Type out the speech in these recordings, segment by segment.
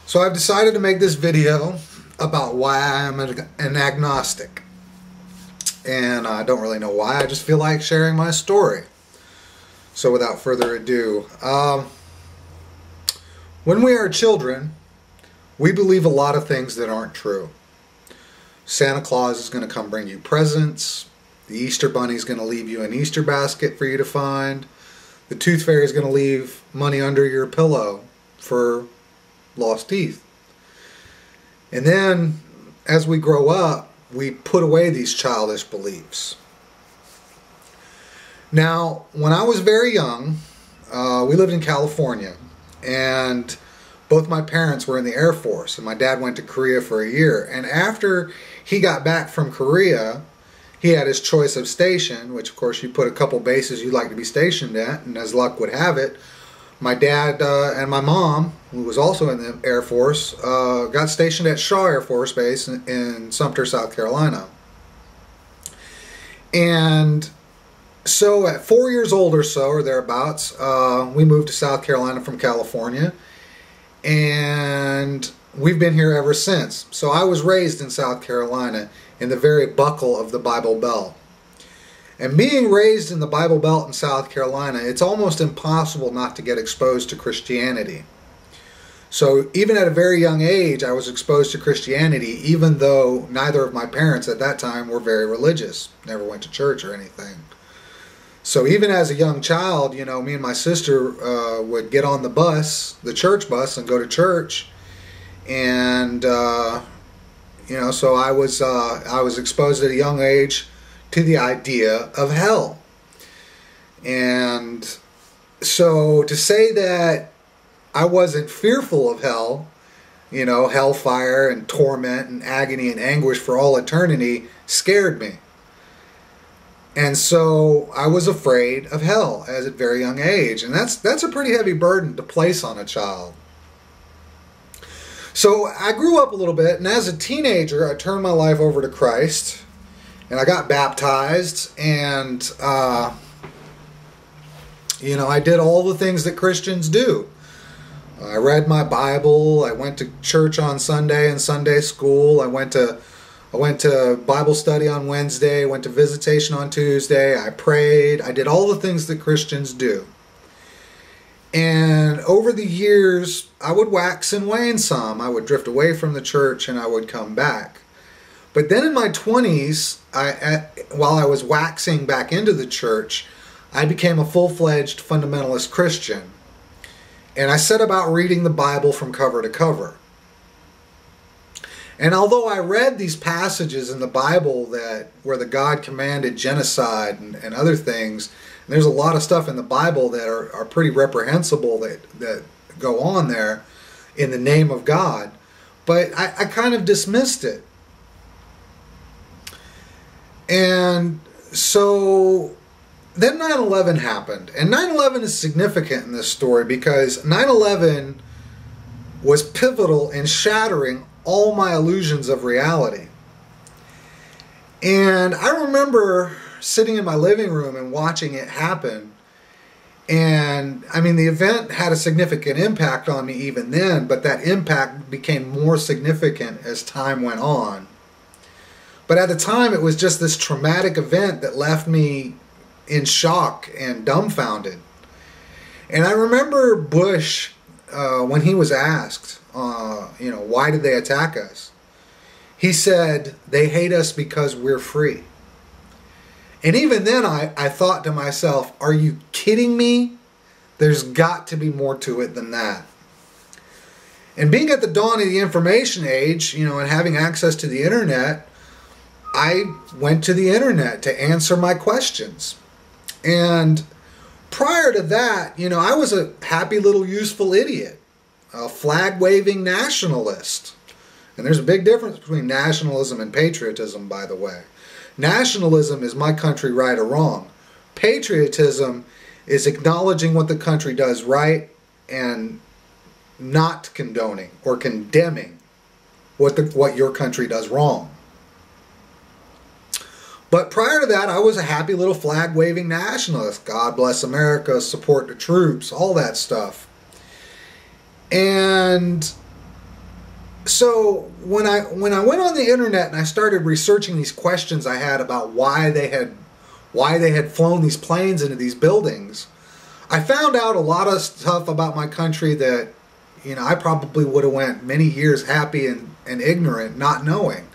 So I've decided to make this video about why I'm an agnostic. And I don't really know why, I just feel like sharing my story. So without further ado, when we are children, we believe a lot of things that aren't true. Santa Claus is going to come bring you presents. The Easter Bunny is going to leave you an Easter basket for you to find. The Tooth Fairy is going to leave money under your pillow for lost teeth. And then, as we grow up, we put away these childish beliefs. Now, when I was very young, we lived in California, and both my parents were in the Air Force, and my dad went to Korea for a year. And after he got back from Korea, he had his choice of station, which of course you put a couple bases you'd like to be stationed at, and as luck would have it, my dad and my mom, who was also in the Air Force, got stationed at Shaw Air Force Base in Sumter, South Carolina. And so at 4 years old or so, or thereabouts, we moved to South Carolina from California. And we've been here ever since. So I was raised in South Carolina in the very buckle of the Bible Belt. And being raised in the Bible Belt in South Carolina, it's almost impossible not to get exposed to Christianity. So even at a very young age, I was exposed to Christianity, even though neither of my parents at that time were very religious. Never went to church or anything. So even as a young child, you know, me and my sister would get on the bus, the church bus, and go to church. And, you know, so I was exposed at a young age to the idea of hell. And so to say that I wasn't fearful of hell, you know, hellfire and torment and agony and anguish for all eternity, scared me. And so I was afraid of hell at a very young age. And that's a pretty heavy burden to place on a child. So I grew up a little bit, and as a teenager, I turned my life over to Christ. And I got baptized, and, you know, I did all the things that Christians do. I read my Bible, I went to church on Sunday and Sunday school, I went to Bible study on Wednesday, went to visitation on Tuesday, I prayed, I did all the things that Christians do. And over the years, I would wax and wane some. I would drift away from the church and I would come back. But then in my 20s, while I was waxing back into the church, I became a full-fledged fundamentalist Christian. And I set about reading the Bible from cover to cover. And although I read these passages in the Bible where the God commanded genocide and other things, and there's a lot of stuff in the Bible that are pretty reprehensible that go on there in the name of God, but I kind of dismissed it. And so then 9/11 happened. And 9/11 is significant in this story because 9/11 was pivotal in shattering all my illusions of reality. And I remember sitting in my living room and watching it happen. And I mean, the event had a significant impact on me even then, but that impact became more significant as time went on. But at the time, it was just this traumatic event that left me in shock and dumbfounded. And I remember Bush, when he was asked, you know, why did they attack us? He said, they hate us because we're free. And even then, I thought to myself, are you kidding me? There's got to be more to it than that. And being at the dawn of the information age, you know, and having access to the internet, I went to the internet to answer my questions. And prior to that, you know, I was a happy little useful idiot, a flag-waving nationalist. And there's a big difference between nationalism and patriotism, by the way. Nationalism is my country right or wrong. Patriotism is acknowledging what the country does right and not condoning or condemning what your country does wrong. But prior to that, I was a happy little flag-waving nationalist. God bless America, support the troops, all that stuff. And So when I went on the internet and I started researching these questions I had about why they had flown these planes into these buildings, I found out a lot of stuff about my country that, you know, I probably would have went many years happy and ignorant, not knowing.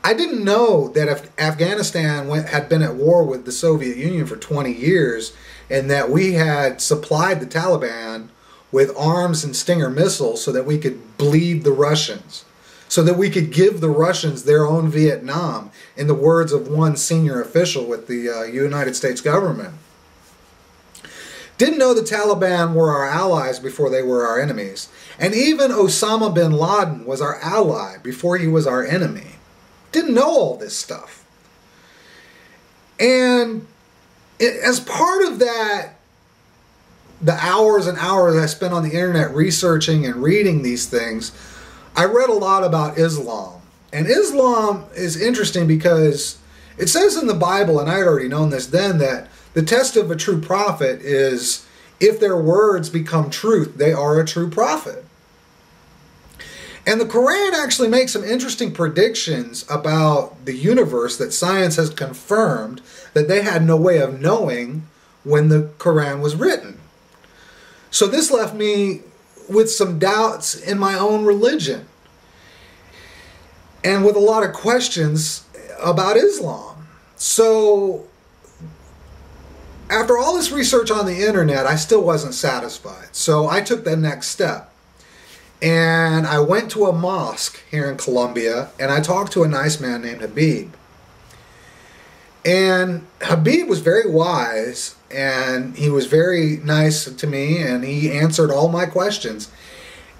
I didn't know that if Afghanistan had been at war with the Soviet Union for 20 years and that we had supplied the Taliban with arms and Stinger missiles so that we could bleed the Russians, so that we could give the Russians their own Vietnam, in the words of one senior official with the United States government. Didn't know the Taliban were our allies before they were our enemies. And even Osama bin Laden was our ally before he was our enemy. Didn't know all this stuff. And as part of that, the hours and hours I spent on the internet researching and reading these things, I read a lot about Islam. And Islam is interesting because it says in the Bible, and I had already known this then, that the test of a true prophet is if their words become truth, they are a true prophet. And the Quran actually makes some interesting predictions about the universe that science has confirmed that they had no way of knowing when the Quran was written. So this left me with some doubts in my own religion and with a lot of questions about Islam. So after all this research on the internet, I still wasn't satisfied. So I took the next step. And I went to a mosque here in Colombia, and I talked to a nice man named Habib. And Habib was very wise, and he was very nice to me, and he answered all my questions.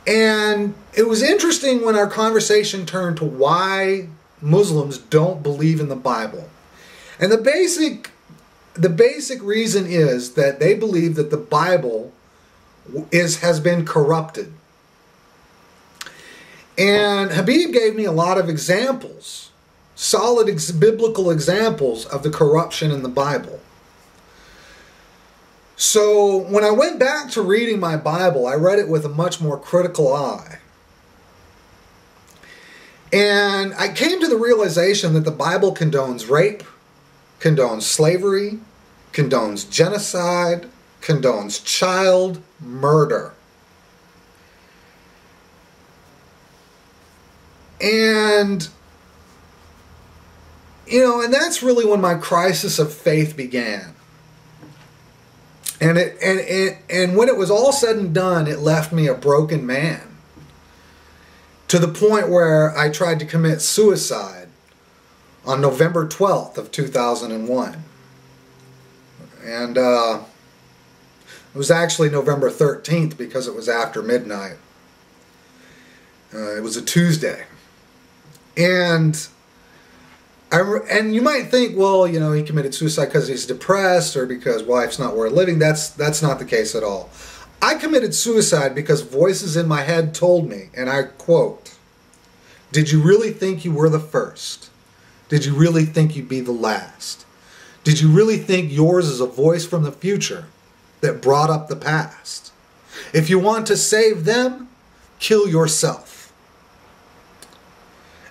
And it was interesting when our conversation turned to why Muslims don't believe in the Bible. And the basic reason is that they believe that the Bible has been corrupted. And Habib gave me a lot of examples, solid biblical examples of the corruption in the Bible. So when I went back to reading my Bible, I read it with a much more critical eye. And I came to the realization that the Bible condones rape, condones slavery, condones genocide, condones child murder. And, you know, and that's really when my crisis of faith began. And when it was all said and done, it left me a broken man. To the point where I tried to commit suicide on November 12th of 2001. And it was actually November 13th because it was after midnight. It was a Tuesday. And you might think, well, you know, he committed suicide because he's depressed or because life's not worth living. That's not the case at all. I committed suicide because voices in my head told me, and I quote, "Did you really think you were the first? Did you really think you'd be the last? Did you really think yours is a voice from the future that brought up the past? If you want to save them, kill yourself."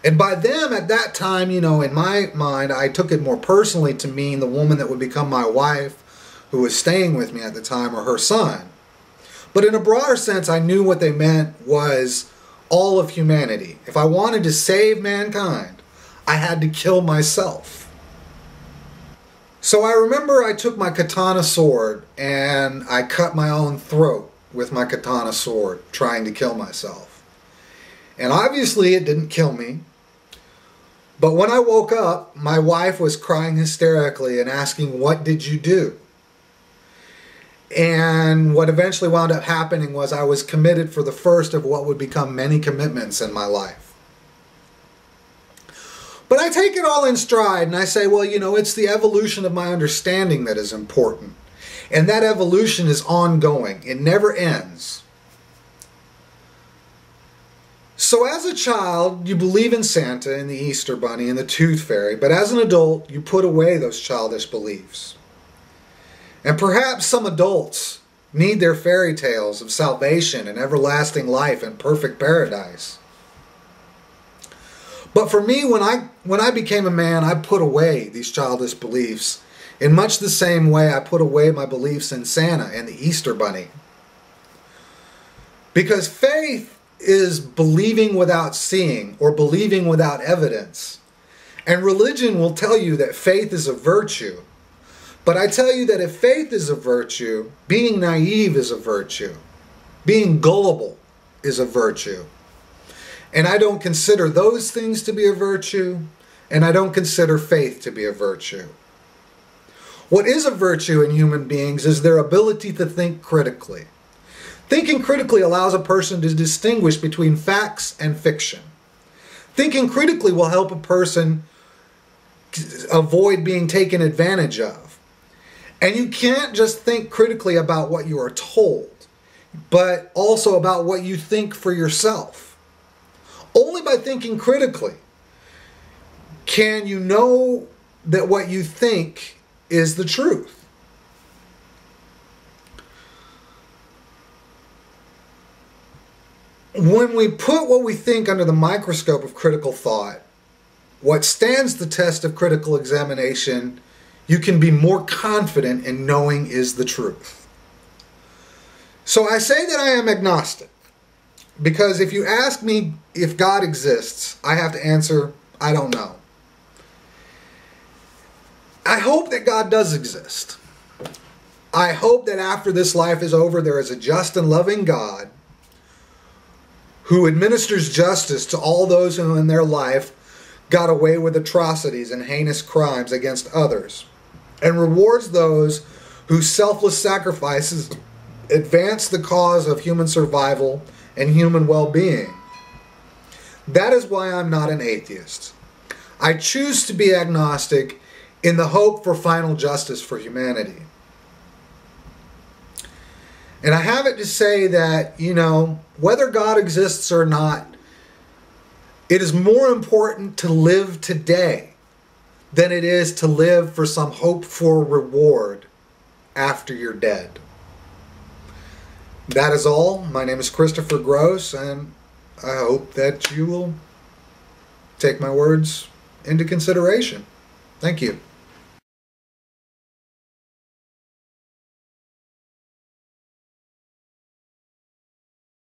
And by them at that time, you know, in my mind, I took it more personally to mean the woman that would become my wife, who was staying with me at the time, or her son. But in a broader sense, I knew what they meant was all of humanity. If I wanted to save mankind, I had to kill myself. So I remember I took my katana sword and I cut my own throat with my katana sword, trying to kill myself. And obviously it didn't kill me. But when I woke up, my wife was crying hysterically and asking, "What did you do?" And what eventually wound up happening was I was committed for the first of what would become many commitments in my life. But I take it all in stride and I say, well, you know, it's the evolution of my understanding that is important. And that evolution is ongoing. It never ends. So as a child, you believe in Santa and the Easter Bunny and the Tooth Fairy, but as an adult, you put away those childish beliefs. And perhaps some adults need their fairy tales of salvation and everlasting life and perfect paradise. But for me, when I became a man, I put away these childish beliefs in much the same way I put away my beliefs in Santa and the Easter Bunny. Because faith is believing without seeing, or believing without evidence. And religion will tell you that faith is a virtue. But I tell you that if faith is a virtue, being naive is a virtue. Being gullible is a virtue. And I don't consider those things to be a virtue, and I don't consider faith to be a virtue. What is a virtue in human beings is their ability to think critically. Thinking critically allows a person to distinguish between facts and fiction. Thinking critically will help a person avoid being taken advantage of. And you can't just think critically about what you are told, but also about what you think for yourself. Only by thinking critically can you know that what you think is the truth. When we put what we think under the microscope of critical thought, what stands the test of critical examination, you can be more confident in knowing is the truth. So I say that I am agnostic, because if you ask me if God exists, I have to answer, I don't know. I hope that God does exist. I hope that after this life is over, there is a just and loving God who administers justice to all those who in their life got away with atrocities and heinous crimes against others, and rewards those whose selfless sacrifices advance the cause of human survival and human well-being. That is why I'm not an atheist. I choose to be agnostic in the hope for final justice for humanity. And I have it to say that, whether God exists or not, it is more important to live today than it is to live for some hoped-for reward after you're dead. That is all. My name is Christopher Gross, and I hope that you will take my words into consideration. Thank you.